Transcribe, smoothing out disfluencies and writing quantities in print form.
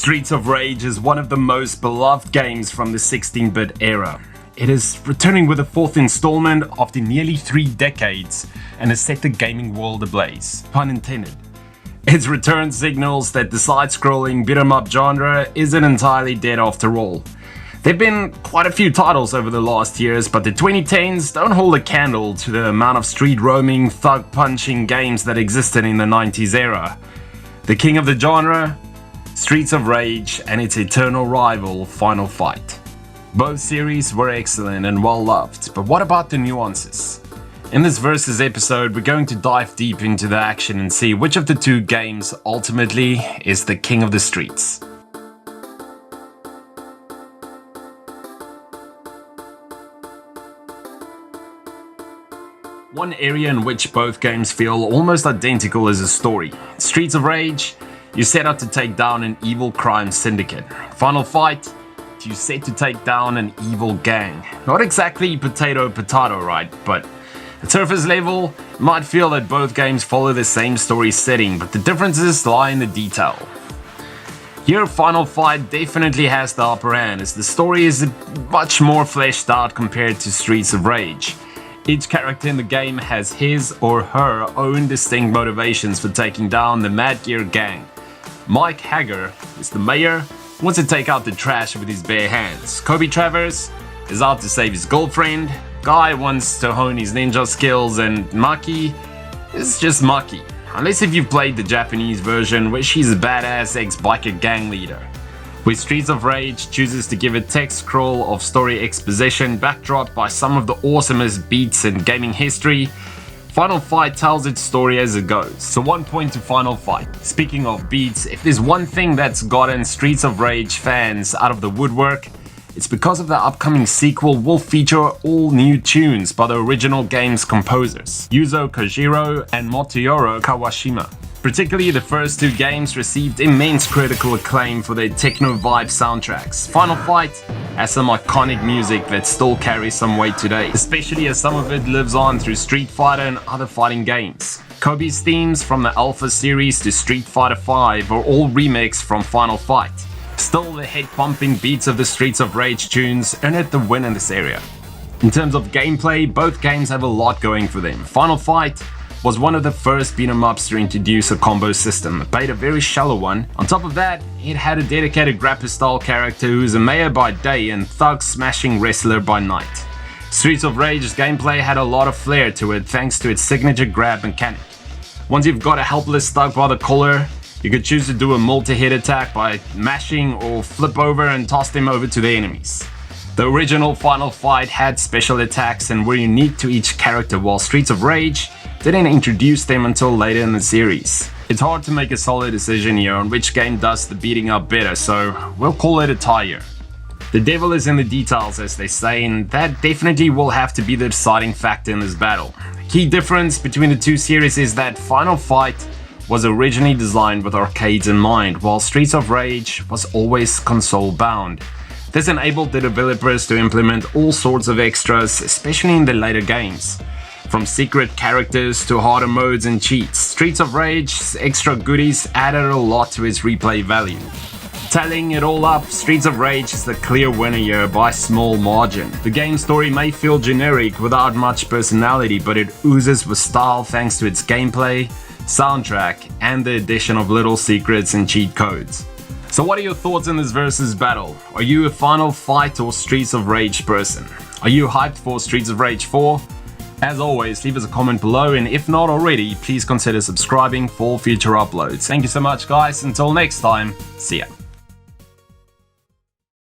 Streets of Rage is one of the most beloved games from the 16-bit era. It is returning with a fourth installment after nearly 3 decades and has set the gaming world ablaze, pun intended. Its return signals that the side-scrolling beat-em-up genre isn't entirely dead after all. There have been quite a few titles over the last years, but the 2010s don't hold a candle to the amount of street-roaming, thug-punching games that existed in the 90s era. The king of the genre? Streets of Rage and its eternal rival, Final Fight. Both series were excellent and well loved, but what about the nuances? In this Versus episode, we're going to dive deep into the action and see which of the two games ultimately is the king of the streets. One area in which both games feel almost identical is the story. Streets of Rage, you set out to take down an evil crime syndicate. Final Fight, you set to take down an evil gang. Not exactly potato, right? But at surface level, you might feel that both games follow the same story setting, but the differences lie in the detail. Here, Final Fight definitely has the upper hand, as the story is much more fleshed out compared to Streets of Rage. Each character in the game has his or her own distinct motivations for taking down the Mad Gear gang. Mike Hager is the mayor who wants to take out the trash with his bare hands. Kobe Travers is out to save his girlfriend. Guy wants to hone his ninja skills, and Maki is just Maki. Unless if you've played the Japanese version, where she's a badass ex-biker gang leader. With Streets of Rage chooses to give a text scroll of story exposition backdropped by some of the awesomest beats in gaming history, Final Fight tells its story as it goes. So 1 point to Final Fight. Speaking of beats, if there's one thing that's gotten Streets of Rage fans out of the woodwork, it's because of the upcoming sequel will feature all new tunes by the original game's composers, Yuzo Kojiro and Motoyoro Kawashima. Particularly the first 2 games received immense critical acclaim for their techno-vibe soundtracks. Final Fight has some iconic music that still carries some weight today, especially as some of it lives on through Street Fighter and other fighting games. Kobe's themes from the Alpha series to Street Fighter V are all remixed from Final Fight. Still, the head-pumping beats of the Streets of Rage tunes earn it the win in this area. In terms of gameplay, both games have a lot going for them. Final Fight was one of the first beat-em-ups to introduce a combo system, albeit a very shallow one. On top of that, it had a dedicated grapple-style character who's a mayor by day and thug-smashing wrestler by night. Streets of Rage's gameplay had a lot of flair to it thanks to its signature grab mechanic. Once you've got a helpless thug by the collar, you could choose to do a multi-hit attack by mashing or flip over and toss them over to the enemies. The original Final Fight had special attacks and were unique to each character, while Streets of Rage didn't introduce them until later in the series. It's hard to make a solid decision here on which game does the beating up better, so we'll call it a tie here. The devil is in the details, as they say, and that definitely will have to be the deciding factor in this battle. The key difference between the two series is that Final Fight was originally designed with arcades in mind, while Streets of Rage was always console bound. This enabled the developers to implement all sorts of extras, especially in the later games. From secret characters to harder modes and cheats, Streets of Rage's extra goodies added a lot to its replay value. Tallying it all up, Streets of Rage is the clear winner here by a small margin. The game story may feel generic without much personality, but it oozes with style thanks to its gameplay, soundtrack, and the addition of little secrets and cheat codes. So what are your thoughts in this versus battle? Are you a Final Fight or Streets of Rage person? Are you hyped for Streets of Rage 4? As always, leave us a comment below, and if not already, please consider subscribing for future uploads. Thank you so much guys, until next time, see ya.